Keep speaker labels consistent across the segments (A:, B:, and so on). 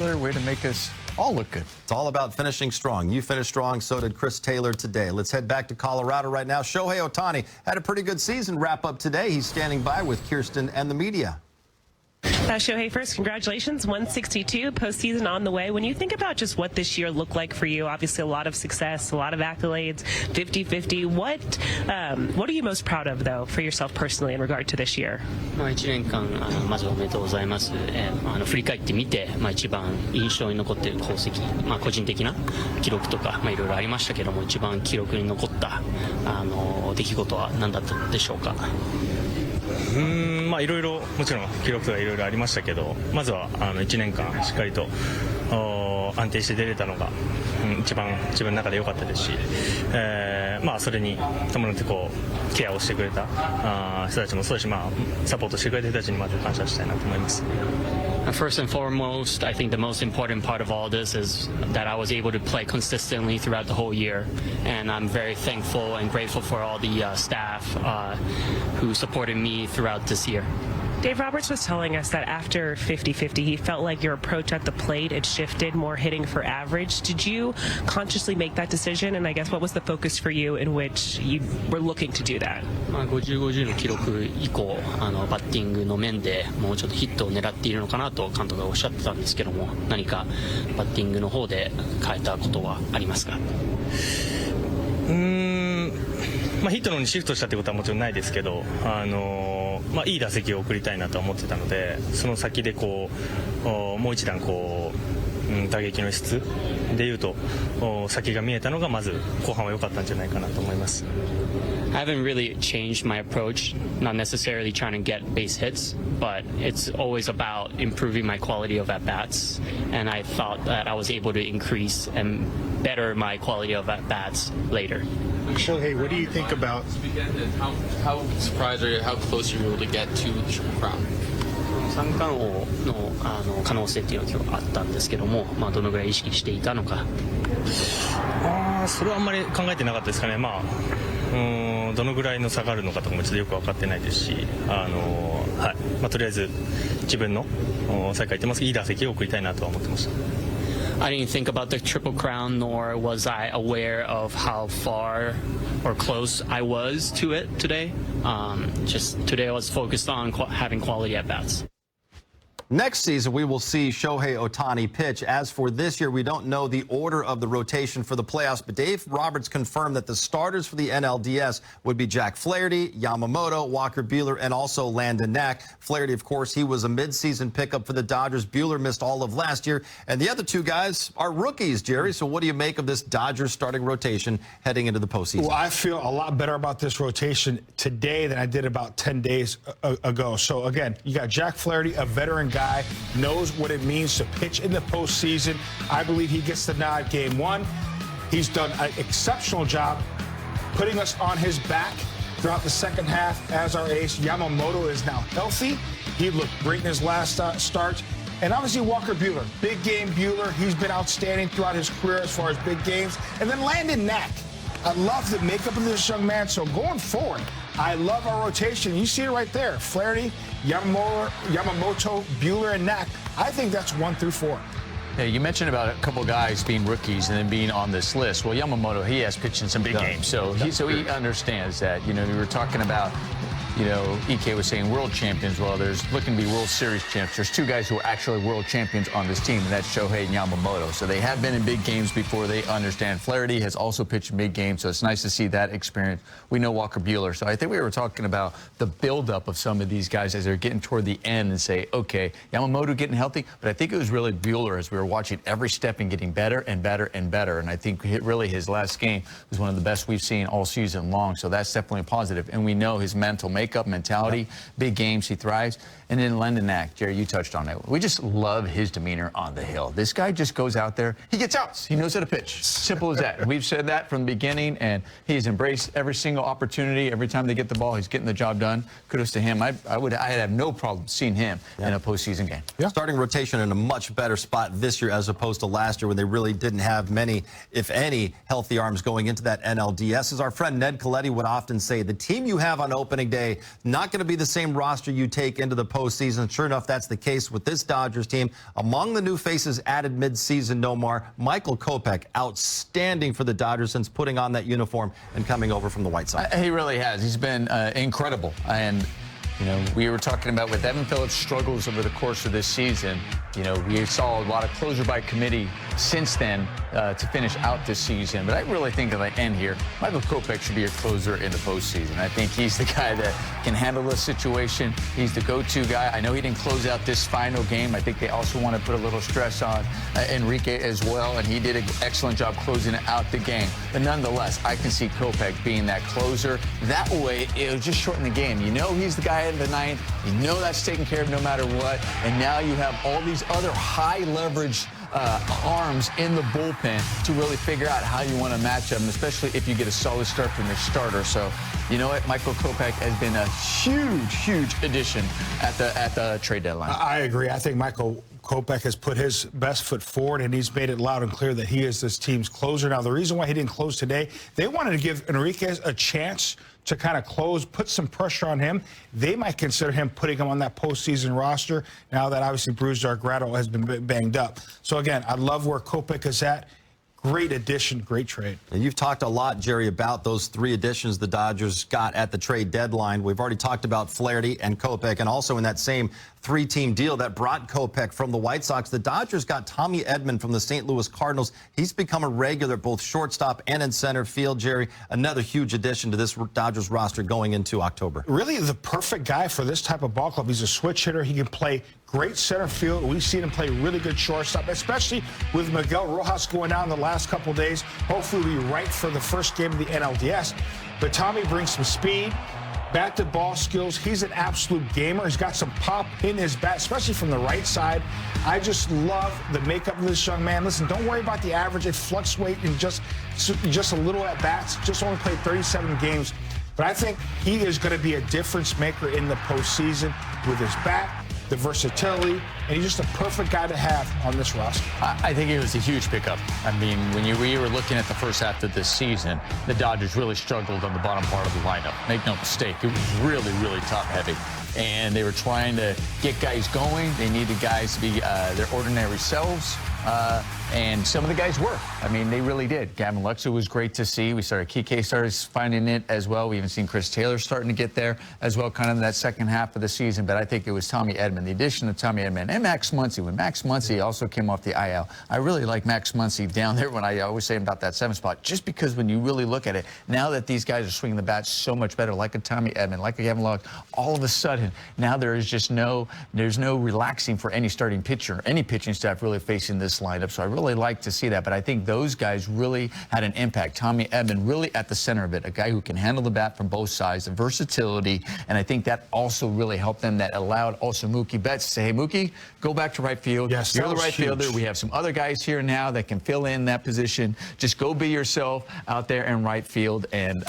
A: Way to make us all look good.
B: It's all about finishing strong. You finished strong, so did Chris Taylor today. Let's head back to Colorado right now. Shohei Ohtani had a pretty good season wrap up today. He's standing by with Kirsten and the media.
C: Shohei, first, congratulations, 162, postseason on the way. When you think about just what this year looked like for you, obviously a lot of success, a lot of accolades, 50-50. What are you most proud of, though, for yourself personally in regard to this year?
D: 1年間まずおめでとうございます。振り返ってみて、一番印象に残っている功績、個人的な記録とか、いろいろありましたけども、一番記録に残った出来事は何だったでしょうか。
E: いろいろもちろん記録とかいろいろありましたけど、まずは1年間しっかりと安定して出れたのが、一番自分の中で良かったですし、それに伴ってケアをしてくれた人たちもそうだし、サポートしてくれた人たちにまず感謝したいなと思います。
D: First and foremost, I think the most important part of all this is that I was able to play consistently throughout the whole year, and I'm very thankful and grateful for all the staff who supported me throughout this year.
C: Dave Roberts was telling us that after 50-50, he felt like your approach at the plate had shifted, more hitting for average. Did you consciously make that decision? And I guess what was the focus for you in which you were looking to do that?
D: 50-50の記録以降、バッティングの面でもうちょっとヒットを狙っているのかなと監督がおっしゃってたんですけども、何かバッティングの方で変えたことはありますか？
E: ヒットの方にシフトしたってことはもちろんないですけど、いい打席を送りたいなと思ってたので、その先でもう一段打撃の質でいうと先が見えたのがまず後半は良かったんじゃないかなと思います。
D: I haven't really changed my approach, not necessarily trying to get base hits, but it's always about improving my quality of at-bats, and I thought that I was able to increase and better my quality of at-bats later.
F: Shohei, what do you think about
G: how surprised are you, how close you were able to get to the Triple Crown?
D: 三冠王の可能性っていうのが今日あったんですけども、どのぐらい意識していたのか。
E: それはあんまり考えてなかったですかね。どのぐらいの差があるのかとかもちょっとよく分かってないですし、とりあえず自分のさっき言ってますいい打席を送りたいなとは思ってました。
D: I didn't think about the Triple Crown, nor was I aware of how far or close I was to it today. Just today I was focused on having quality at-bats.
B: Next season, we will see Shohei Ohtani pitch. As for this year, we don't know the order of the rotation for the playoffs, but Dave Roberts confirmed that the starters for the NLDS would be Jack Flaherty, Yamamoto, Walker Buehler, and also Landon Knack. Flaherty, of course, he was a midseason pickup for the Dodgers. Buehler missed all of last year, and the other two guys are rookies, Jerry. So what do you make of this Dodgers starting rotation heading into the postseason?
F: Well, I feel a lot better about this rotation today than I did about 10 days ago. So, again, you got Jack Flaherty, a veteran guy, knows what it means to pitch in the postseason. I believe he gets the nod game one. He's done an exceptional job putting us on his back throughout the second half as our ace. Yamamoto is now healthy. He looked great in his last start. And obviously Walker Buehler, big game Buehler. He's been outstanding throughout his career as far as big games. And then Landon Knack. I love the makeup of this young man. So going forward, I love our rotation. You see it right there. Flaherty, Yamamoto, Buehler, and Knack. I think that's 1 through 4.
A: Yeah, you mentioned about a couple guys being rookies and then being on this list. Well, Yamamoto, he has pitched in some big games, so he understands that. You know, we were talking about, Ike was saying world champions. Well, there's looking to be World Series champions. There's two guys who are actually world champions on this team, and that's Shohei and Yamamoto. So they have been in big games before. They understand. Flaherty has also pitched in big games, so it's nice to see that experience. We know Walker Buehler. So I think we were talking about the buildup of some of these guys as they're getting toward the end and say, okay, Yamamoto getting healthy, but I think it was really Buehler as we were watching every step and getting better and better and better. And I think really his last game was one of the best we've seen all season long. So that's definitely positive. And we know his mental makeup, mentality, big games, he thrives. And then Landon Knack, Jerry, you touched on it. We just love his demeanor on the hill. This guy just goes out there, he gets outs, he knows how to pitch. Simple as that. We've said that from the beginning, and he's embraced every single opportunity. Every time they get the ball, he's getting the job done. Kudos to him. I'd have no problem seeing him in a postseason game.
B: Starting rotation in a much better spot this year as opposed to last year when they really didn't have many, if any, healthy arms going into that NLDS. As our friend Ned Colletti would often say, the team you have on opening day Not going to be the same roster you take into the postseason. Sure enough, that's the case with this Dodgers team. Among the new faces added mid-season, Nomar, Michael Kopech, outstanding for the Dodgers since putting on that uniform and coming over from the White Sox.
A: He really has. He's been incredible. And, you know, we were talking about with Evan Phillips' struggles over the course of this season. You know, we saw a lot of closer by committee since then to finish out this season. But I really think at the end here, Michael Kopech should be a closer in the postseason. I think he's the guy that can handle the situation. He's the go-to guy. I know he didn't close out this final game. I think they also want to put a little stress on Enrique as well, and he did an excellent job closing out the game. But nonetheless, I can see Kopech being that closer. That way, it'll just shorten the game. You know he's the guy in the ninth. You know that's taken care of no matter what. And now you have all these other high-leverage arms in the bullpen to really figure out how you want to match them, especially if you get a solid start from your starter. So, you know what? Michael Kopech has been a huge, huge addition at the trade deadline.
F: I agree. I think Michael Kopech has put his best foot forward, and he's made it loud and clear that he is this team's closer. Now, the reason why he didn't close today, they wanted to give Enriquez a chance to kind of close, put some pressure on him. They might consider him putting him on that postseason roster now that obviously Bruce Dargrado has been banged up. So, again, I love where Kopech is at. Great addition, great trade.
B: And you've talked a lot, Jerry, about those three additions the Dodgers got at the trade deadline. We've already talked about Flaherty and Kopech, and also in that same three-team deal that brought Kopech from the White Sox, the Dodgers got Tommy Edman from the St. Louis Cardinals. He's become a regular at both shortstop and in center field, Jerry. Another huge addition to this Dodgers roster going into October.
F: Really the perfect guy for this type of ball club. He's a switch hitter. He can play great center field. We've seen him play really good shortstop, especially with Miguel Rojas going down the last couple days. Hopefully we'll be right for the first game of the NLDS. But Tommy brings some speed, bat-to-ball skills. He's an absolute gamer. He's got some pop in his bat, especially from the right side. I just love the makeup of this young man. Listen, don't worry about the average. It fluctuates in just a little at bats. Just only played 37 games. But I think he is going to be a difference maker in the postseason with his bat, the versatility, and he's just a perfect guy to have on this roster.
A: I think it was a huge pickup. I mean, when we were looking at the first half of this season, the Dodgers really struggled on the bottom part of the lineup. Make no mistake, it was really, really top-heavy. And they were trying to get guys going. They needed guys to be their ordinary selves. And some of the guys were. I mean, they really did. Gavin Lux was great to see. Kike started finding it as well. We even seen Chris Taylor starting to get there as well, kind of in that second half of the season. But I think it was Tommy Edman, the addition of Tommy Edman, and Max Muncy. When Max Muncy also came off the IL, I really like Max Muncy down there when I always say about that 7th spot, just because when you really look at it, now that these guys are swinging the bat so much better, like a Tommy Edman, like a Gavin Lux, all of a sudden, now there is just there's no relaxing for any starting pitcher, any pitching staff really facing this lineup. So I really like to see that. But I think those guys really had an impact. Tommy Edman really at the center of it, a guy who can handle the bat from both sides, the versatility, and I think that also really helped them. That allowed also Mookie Betts to say, hey, Mookie, go back to right field.
F: Yes,
A: you're the right fielder. We have some other guys here now that can fill in that position. Just go be yourself out there in right field. And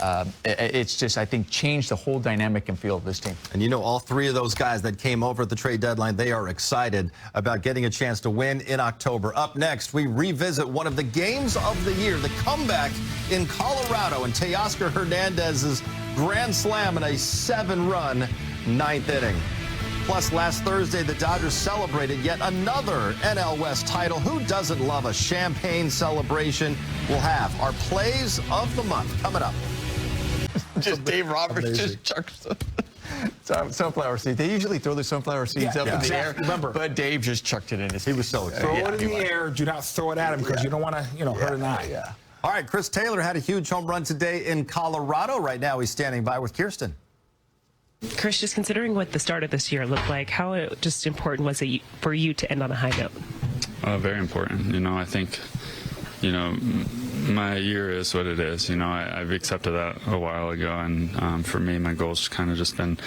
A: it's just, I think, changed the whole dynamic and feel of this team.
B: And you know, all three of those guys that came over at the trade deadline, they are excited about getting a chance to win in October. Up next, we revisit one of the games of the year, the comeback in Colorado, and Teoscar Hernandez's grand slam in a 7-run 9th inning. Plus, last Thursday, the Dodgers celebrated yet another NL West title. Who doesn't love a champagne celebration? We'll have our plays of the month coming up.
A: Just Dave Roberts just chucked sunflower seeds. They usually throw the sunflower seeds up in the air.
F: Remember,
A: but Dave just chucked it in his face.
B: He was so excited.
F: Throw it in the air. Do not throw it at him because you don't want to, hurt an eye.
B: Yeah. All right, Chris Taylor had a huge home run today in Colorado. Right now, he's standing by with Kirsten.
C: Chris, just considering what the start of this year looked like, how just important was it for you to end on a high note?
H: Very important. I think, my year is what it is. I've accepted that a while ago, and for me, my goal's kind of just been,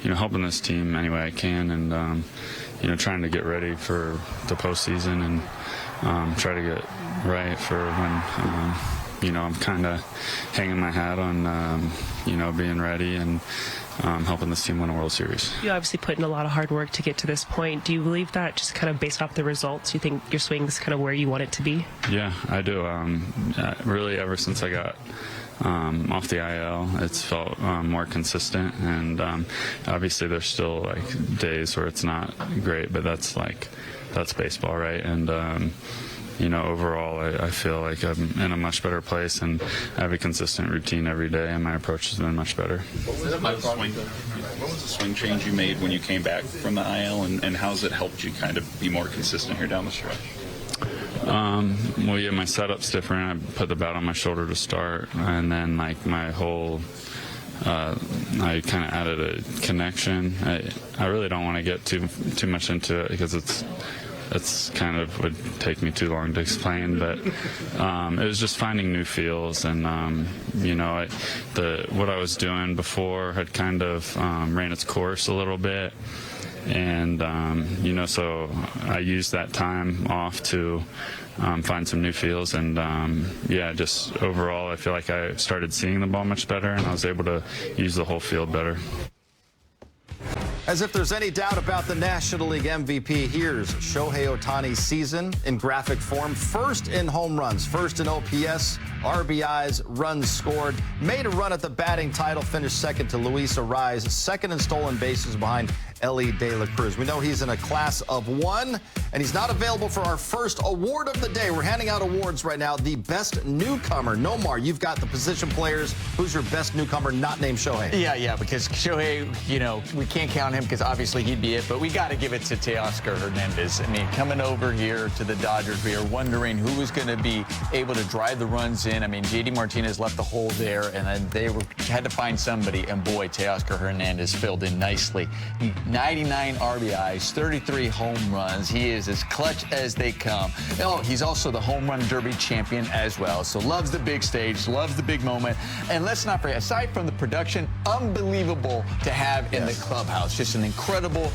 H: helping this team any way I can, and trying to get ready for the postseason and try to get right for when, I'm kind of hanging my hat on, being ready and helping this team win a World Series.
C: You obviously put in a lot of hard work to get to this point. Do you believe that just kind of based off the results, you think your swing is kind of where you want it to be?
H: Yeah, I do. Really, ever since I got off the IL, it's felt more consistent. And obviously, there's still like days where it's not great, but that's baseball, right? And you know, overall, I feel like I'm in a much better place, and I have a consistent routine every day, and my approach has been much better.
I: What was the swing change you made when you came back from the IL, and how's it helped you kind of be more consistent here down the stretch?
H: Well, yeah, my setup's different. I put the bat on my shoulder to start, and then like my whole, I kind of added a connection. I really don't want to get too much into it because it's kind of would take me too long to explain, but it was just finding new feels, and you know, what I was doing before had kind of ran its course a little bit, and you know, so I used that time off to find some new feels, and yeah, just overall I feel like I started seeing the ball much better, and I was able to use the whole field better.
B: As if there's any doubt about the National League MVP, here's Shohei Ohtani's season in graphic form. First in home runs, first in OPS, RBIs, runs scored, made a run at the batting title, finished second to Luis Arraez, second in stolen bases behind Ellie De La Cruz. We know he's in a class of one, and he's not available for our first award of the day. We're handing out awards right now. The best newcomer. Nomar, you've got the position players. Who's your best newcomer not named Shohei?
A: Yeah, because Shohei, you know, we can't count him because obviously he'd be it, but we got to give it to Teoscar Hernandez. I mean, coming over here to the Dodgers, we are wondering who was going to be able to drive the runs in. I mean, J.D. Martinez left the hole there, and then they had to find somebody, and boy, Teoscar Hernandez filled in nicely. 99 RBIs, 33 home runs. He is as clutch as they come. Oh, he's also the home run derby champion as well. So loves the big stage, loves the big moment. And let's not forget, aside from the production, unbelievable to have in the clubhouse. Just an incredible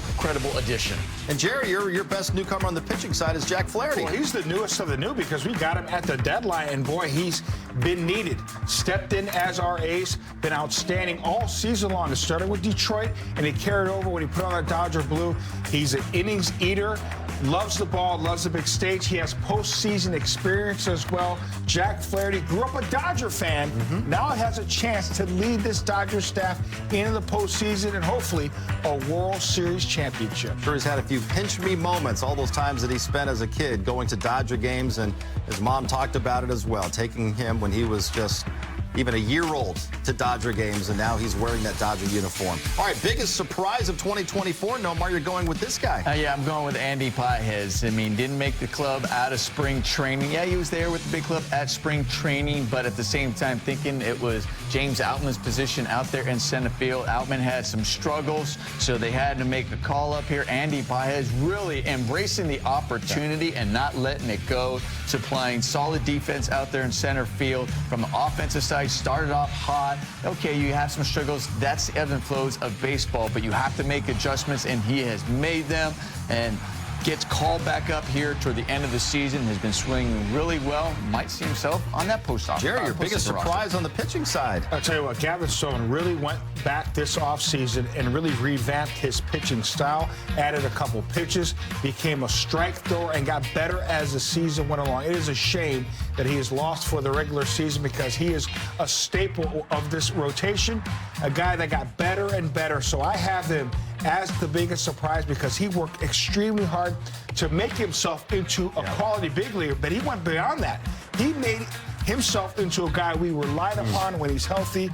A: addition.
B: And Jerry, your best newcomer on the pitching side is Jack Flaherty.
F: Well, he's the newest of the new because we got him at the deadline, and boy, he's been needed. Stepped in as our ace, been outstanding all season long. It started with Detroit, and he carried over when he put on that Dodger blue. He's an innings eater, loves the ball, loves the big stage. He has postseason experience as well. Jack Flaherty grew up a Dodger fan. Now has a chance to lead this Dodger staff into the postseason and hopefully a World Series championship.
B: Sure, he's had a few pinch me moments, all those times that he spent as a kid going to Dodger games, and his mom talked about it as well, taking him when he was just even a year old to Dodger games, and now he's wearing that Dodger uniform. All right, biggest surprise of 2024. Nomar, you're going with this guy.
A: Yeah, I'm going with Andy Pages. I mean, didn't make the club out of spring training. Yeah, he was there with the big club at spring training, but at the same time thinking it was James Outman's position out there in center field. Outman had some struggles, so they had to make a call up here. Andy Pages really embracing the opportunity and not letting it go, supplying solid defense out there in center field. From the offensive side, started off hot. Okay, you have some struggles. That's the ebbs and flows of baseball, but you have to make adjustments, and he has made them, and gets called back up here toward the end of the season, has been swinging really well. Might see himself on that post-op.
B: Jerry, your biggest surprise on the pitching side.
F: I'll tell you what, Gavin Stone really went back this offseason and really revamped his pitching style, added a couple pitches, became a strike thrower, and got better as the season went along. It is a shame that he is lost for the regular season because he is a staple of this rotation, a guy that got better and better. So I have him as the biggest surprise because he worked extremely hard to make himself into a quality big leaguer, but he went beyond that. He made himself into a guy we rely upon when he's healthy.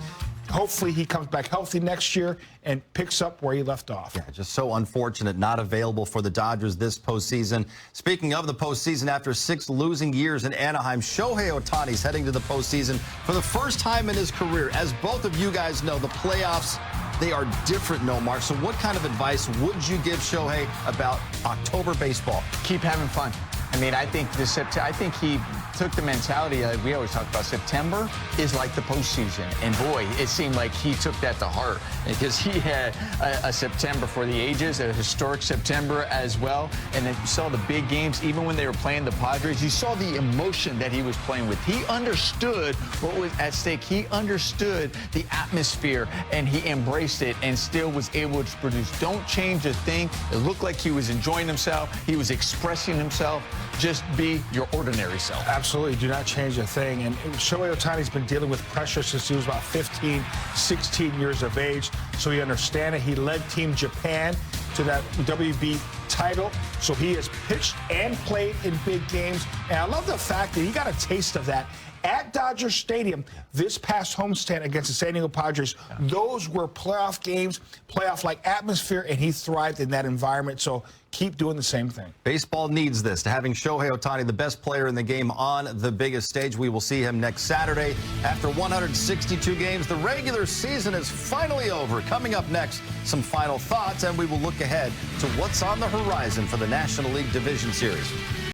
F: Hopefully he comes back healthy next year and picks up where he left off.
B: Yeah, just so unfortunate, not available for the Dodgers this postseason. Speaking of the postseason, after 6 losing years in Anaheim, Shohei Ohtani is heading to the postseason for the first time in his career. As both of you guys know, the playoffs, they are different, Nomar. So what kind of advice would you give Shohei about October baseball?
A: Keep having fun. I mean, I think he took the mentality, we always talk about September is like the postseason. And boy, it seemed like he took that to heart because he had a September for the ages, a historic September as well. And then you saw the big games, even when they were playing the Padres, you saw the emotion that he was playing with. He understood what was at stake. He understood the atmosphere, and he embraced it and still was able to produce. Don't change a thing. It looked like he was enjoying himself. He was expressing himself. just be your ordinary self.
F: Absolutely. Do not change a thing. And Shohei Ohtani's been dealing with pressure since he was about 15, 16 years of age. So he understands it. He led Team Japan to that WB title. So he has pitched and played in big games. And I love the fact that he got a taste of that at Dodger Stadium this past homestand against the San Diego Padres. Those were playoff games, playoff-like atmosphere, and he thrived in that environment. So keep doing the same thing.
B: Baseball needs this. To having Shohei Ohtani, the best player in the game, on the biggest stage. We will see him next Saturday. After 162 games, the regular season is finally over. Coming up next, some final thoughts, and we will look ahead to what's on the horizon for the National League Division Series.